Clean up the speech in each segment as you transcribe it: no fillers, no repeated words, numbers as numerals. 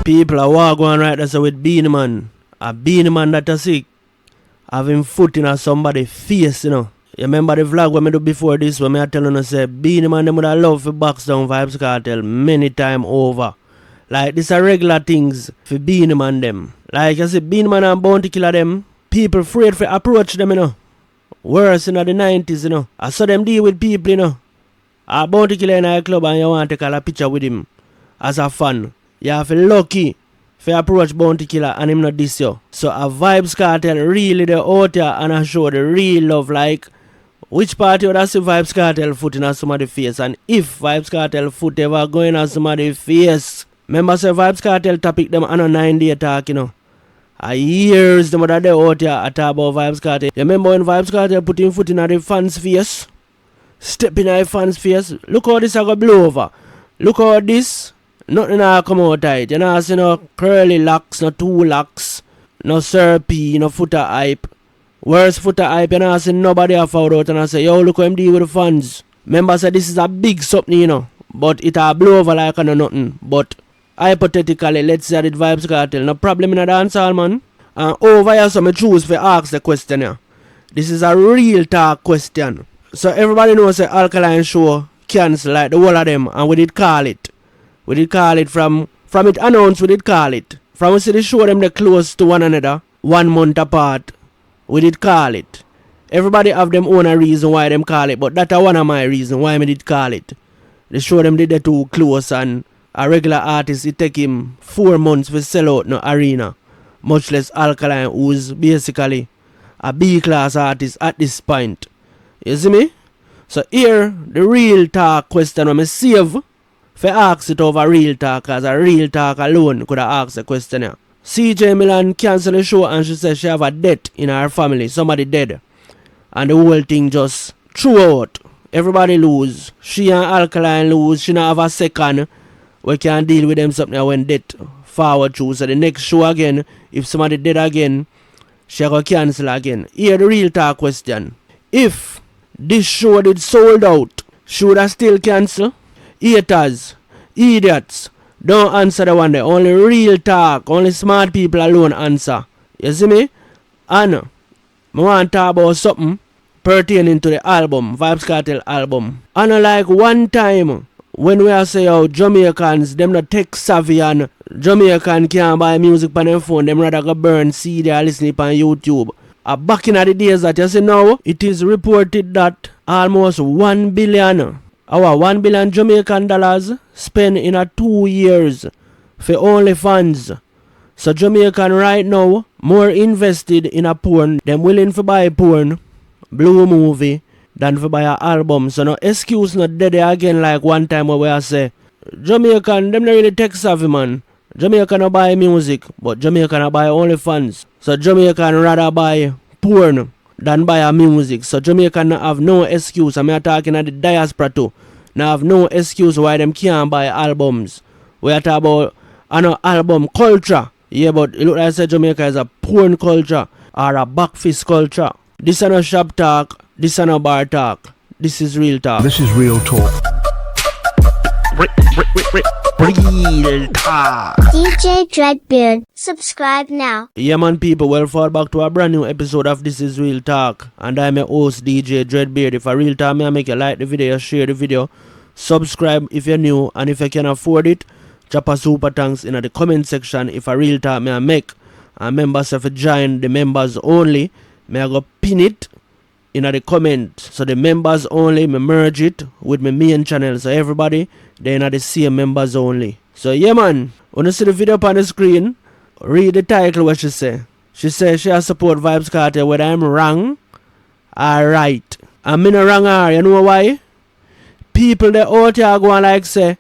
People are walking on right there with Beenie Man. A Beenie Man that is sick. Having foot in somebody's face, you know. You remember the vlog when I do before this, when I tell you, say, Beenie Man, them would have loved to box down Vybz Kartel many times over. Like, these are regular things for Beenie Man them. Like, I say, Beenie Man and Bounty Killer them, people afraid to approach them, you know. Worse in the 90s, you know. I saw them deal with people, you know. A Bounty Killer in a club and you want to take a picture with him as a fan. You have to be lucky for approach Bounty Killer and him not this you. So a Vybz Kartel really the out here and I show the real love. Like, which party would I see Vybz Kartel foot in somebody's face? And if Vybz Kartel foot ever going on somebody's face, remember say Vybz Kartel topic them on a 9-day talk, you know. A years them that they out here I talk about Vybz Kartel. You remember when Vybz Kartel put him foot in the fans' face? Step in the fans' face. Look how this I go blow over. Look how this. Nothing I come out tight. You know, I see no curly locks, no 2 locks, no syrupy, no footer hype. Worst footer hype, you know, I see nobody have found out and I say, yo, look how him deal with the fans. Remember, I said this is a big something, you know, but it a blow over like no nothing. But hypothetically, let's say that Vybz Kartel, no problem in a dancehall, man. And over here, so I choose to ask the question here. This is a real talk question. So everybody knows the Alkaline show cancel like the whole of them, and we did call it. We did call it from it announced, we did call it. From we see the show them they close to one another, 1 month apart, we did call it. Everybody have them own a reason why them call it, but that's one of my reasons why I did call it. The show them did they too close and a regular artist, it take him 4 months to sell out no arena. Much less Alkaline, who's basically a B-class artist at this point. You see me? So here, the real talk question when I save for ask it over real talk, as a real talk alone could have asked the question here. CJ Milan cancel the show and she said she have a death in her family, somebody dead. And the whole thing just threw out. Everybody lose. She and Alkaline lose. She not have a second. We can deal with them something when death forward through. So the next show again, if somebody dead again, she go cancel again. Here the real talk question. If this show did sold out, should I still cancel? Haters, idiots, don't answer the one there. Only real talk, only smart people alone answer. You see me? And I want to talk about something pertaining to the album, Vybz Kartel album. And like one time, when we are say, oh, Jamaicans, them not tech savvy and Jamaican can't buy music on their phone, them rather go burn CD or listen it on YouTube. Back in the days that you see now, it is reported that almost 1 billion Jamaican dollars spent in a 2 years for onlyfans. So Jamaican right now more invested in a porn, them willing to buy porn, blue movie, than to buy an album. So no excuse not dead again like one time where I say Jamaican them not really tech savvy, man. Jamaican no buy music, but Jamaican no buy onlyfans. So Jamaican rather buy porn than buy a music. So Jamaican have no excuse. I'm talking at the diaspora too. Now have no excuse why them can't buy albums. We are talking about album culture. Yeah, but it look like I said Jamaica is a porn culture or a backfist culture. This is no shop talk. This is no bar talk. This is real talk. This is real talk. Real talk. DJ Dreadbeard, subscribe now. Yeah man people, welcome back to a brand new episode of This is Real Talk. And I'm your host DJ Dreadbeard. If a real talk, I make you like the video, share the video, subscribe if you're new, and if you can afford it, drop a super thanks in the comment section. If a real talk I make, and members have join the members only, may I go pin it in the comment. So the members only, me merge it with my main channel. So everybody, they are the same members only. So yeah man, when you see the video up on the screen, read the title what she say. She say she has support Vybz Kartel whether I'm wrong or right. And me no wrong her, you know why? People they out here go and like say,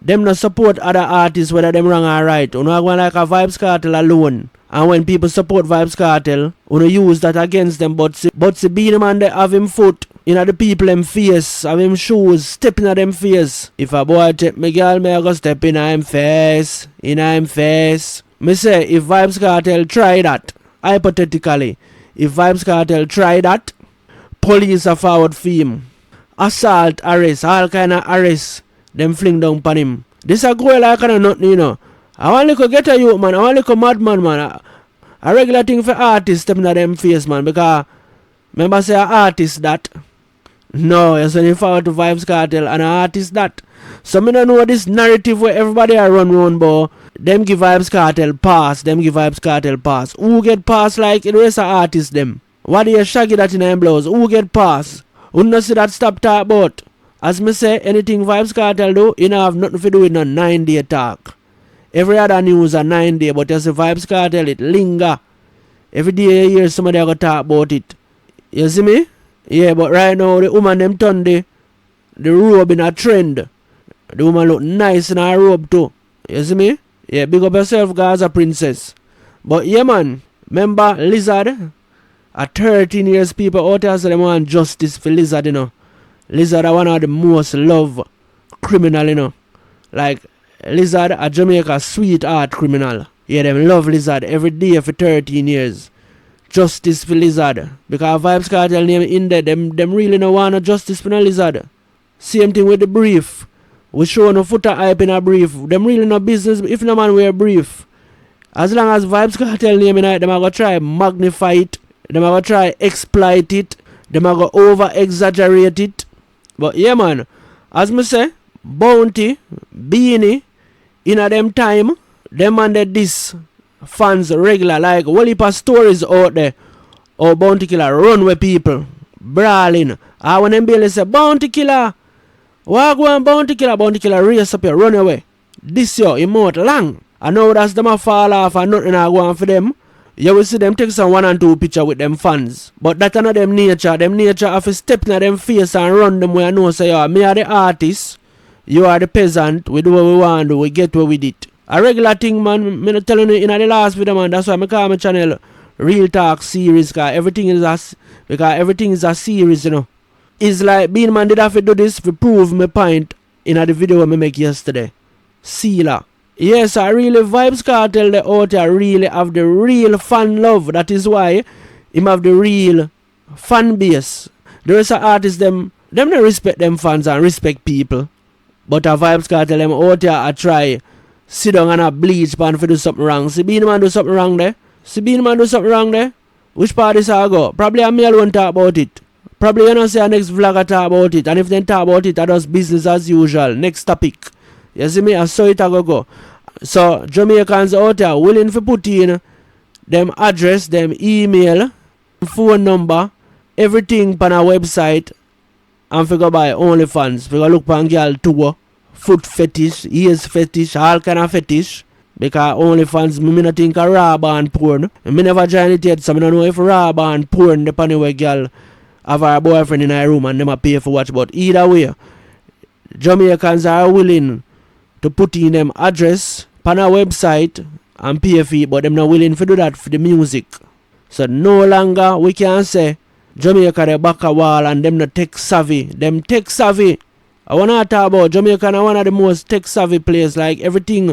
them no support other artists whether them wrong or right. You know go like a Vybz Kartel alone. And when people support Vybz Kartel, you use that against them. But see Beenie Man they have him foot. in the people them face, have him shoes, stepping at them face. If a boy take me girl, me I go step in him face, Me say, if Vybz Kartel try that, hypothetically, if Vybz Kartel try that, police are forward for him. Assault, arrest, all kind of arrest, them fling down upon him. This a go like kind of nothing, you know. I want to get a youth, man. I want to madman, man. A regular thing for artists stepping at them face, man. Because, remember say an artist that. No, you're sending forward to Vybz Kartel and an artist that. So me don't know this narrative where everybody are run round, boy. Them give Vybz Kartel pass. Who get pass like the rest of artists them? What do you shaggy that in them blows? Who get pass? Who not see that stop talk about? As me say, anything Vybz Kartel do, you know have nothing to do with no 9-day talk. Every other news are 9 day, but as the Vybz Kartel it linger. Every day you hear somebody go talk about it. You see me? Yeah, but right now the woman them turn the robe in a trend. The woman look nice in her robe too. You see me? Yeah, big up yourself, Gaza princess. But yeah, man, remember Lizard? At 13 years, people out there say they want justice for Lizard, you know. Lizard are one of the most loved criminal, you know. Like, Lizard, a Jamaica sweetheart criminal. Yeah, them love Lizard every day for 13 years. Justice for Lizard. Because Vybz Kartel name in there, them really no want no justice for no Lizard. Same thing with the brief. We show no footer hype in a brief. Them really no business if no man wear brief. As long as Vybz Kartel name in it, them are going to try magnify it. Them are going to try exploit it. Them are going to over exaggerate it. But yeah, man, as me say, Bounty, Beenie, in a them time, them and this fans regular, like whole heap of stories out there. Or Bounty Killer run with people, brawling. And when them barely say, Bounty Killer, why go on Bounty Killer race up here, run away. This year, immortal long. I know that's them a fall off and nothing I go on for them. You will see them take some 1 and 2 picture with them fans. But that's not them nature. Them nature have to step in them face and run them where I know say, me are the artist, you are the peasant, we do what we want to do, we get what we did. A regular thing, man, me not telling you in the last video, man, that's why I call my channel Real Talk series, because everything is a series, you know. It's like being man did have to do this to prove my point in the video I make yesterday. Sealer. Yes, I really Vybz Kartel the out here really have the real fan love. That is why him have the real fan base. The rest of artists them don't respect them fans and respect people. But a Vybz Kartel them out here I try sit down and a bleach pan for do something wrong. See being man do something wrong there? Which part is I go? Probably a me alone talk about it. Probably you know say a next vlogger talk about it. And if they talk about it, that does business as usual. Next topic. You see me? I saw it a go. So Jamaicans out there willing to put in them address, them email, phone number, everything on our website and figure buy OnlyFans. Figure look pan girl tour, foot fetish, ears fetish, all kind of fetish. Because OnlyFans, me not think a raw and porn. Me never join it yet, so I don't know if raw and porn depending where girl have her boyfriend in her room and them a pay for watch. But either way, Jamaicans are willing to put in them address on our website and pay a fee, but them not willing to do that for the music. So no longer we can say Jamaica the back a wall and them not tech savvy. Them tech savvy. I wanna talk about Jamaica and one of the most tech savvy players. Like everything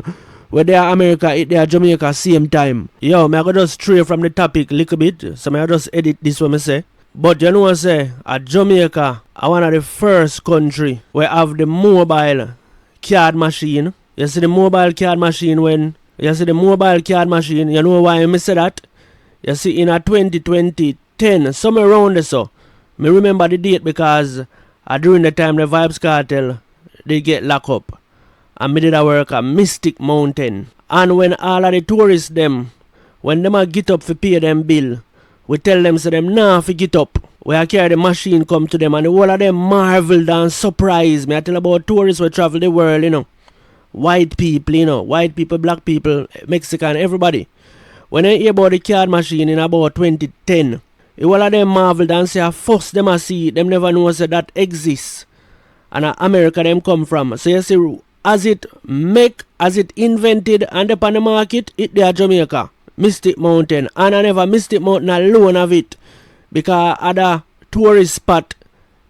where they are America, they are Jamaica same time. Yo, me I go just stray from the topic a little bit. So me I just edit this what me say. But you know what I say, at Jamaica, I one of the first country where have the mobile card machine. You see the mobile card machine you know why I say that? You see in a 2010, somewhere around there so. Me remember the date because during the time the Vybz Kartel they get locked up. And me did a work at Mystic Mountain. And when all of the tourists them, when them a get up for pay them bill, we tell them so them nah fi get up. We a carry the machine come to them and the whole of them marveled and surprised me. I tell about tourists who travel the world, you know. White people, you know. White people, black people, Mexican, everybody. When I hear about the card machine in about 2010, the whole of them marveled and say first them a see it. Them never know say that exists. And America them come from. So you see, as it invented and upon the market, it there Jamaica. Mystic Mountain. And I never Mystic Mountain alone of it. Because other tourist spot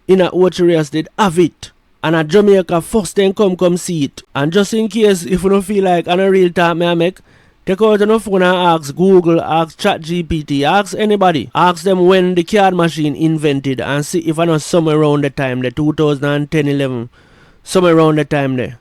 in a Ocherias did have it. And at Jamaica first then come see it. And just in case if you don't feel like on a real talk me I make, take out your phone and ask Google, ask ChatGPT, ask anybody. Ask them when the card machine invented and see if I know somewhere around the time there, 2010-11, somewhere around the time there.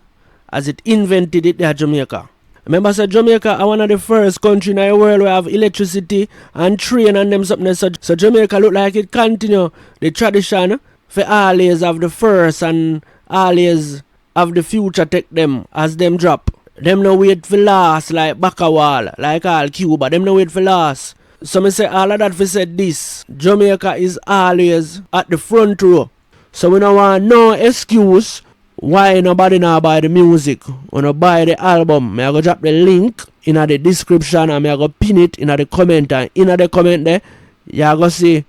As it invented it there at Jamaica. Remember, so Jamaica are one of the first country in the world where have electricity and train and them something. So Jamaica look like it continue the tradition for always have the first and always have the future take them as them drop. Them no wait for last like Bacawal, like all Cuba. Them no wait for last. So me say all of that for said this. Jamaica is always at the front row. So we don't want no excuse why nobody now buy the music or no buy the album. Me I go drop the link in the description and me I go pin it in the comment, and in the comment there you go see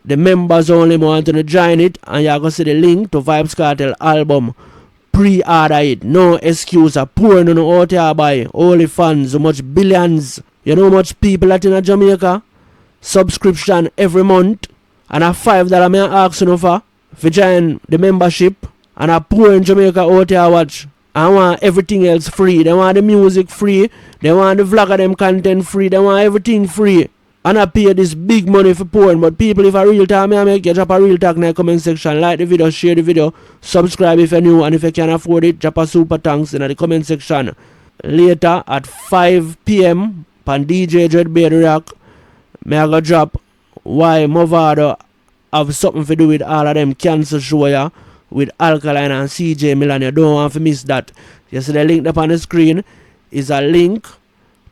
the members only want to join it, and you go see the link to Vybz Kartel album. Pre-order it. No excuse. A poor no out here buy onlyfans, so much billions. You know how much people that in Jamaica subscription every month, and a $5 me ask you for join the membership. And a poor in Jamaica out here watch. I want everything else free. They want the music free. They want the vlog of them content free. They want everything free. And I pay this big money for porn. But people, if a real talk me I make, you drop a real talk in the comment section. Like the video, share the video, subscribe if you're new, and if you can afford it, drop a super thanks in the comment section. Later at 5 p.m. on DJ Dreadbeard Rock, me I go drop why Movado have something to do with all of them cancer show ya. With Alkaline and CJ Milan. You don't want to miss that. You see the link up on the screen is a link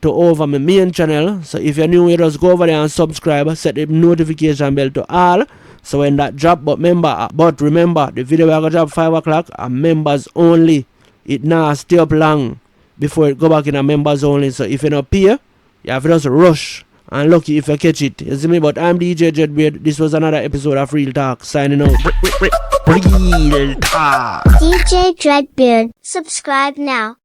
to over my main channel. So if you're new, you just go over there and subscribe. Set the notification bell to all. So when that drop, but remember the video will go drop 5 o'clock and members only. It now stay up long before it go back in a members only. So if you not pay, you have to just rush. And lucky if you catch it. You see me? But I'm DJ Dreadbeard. This was another episode of Real Talk. Signing out. Real Talk. DJ Dreadbeard. Subscribe now.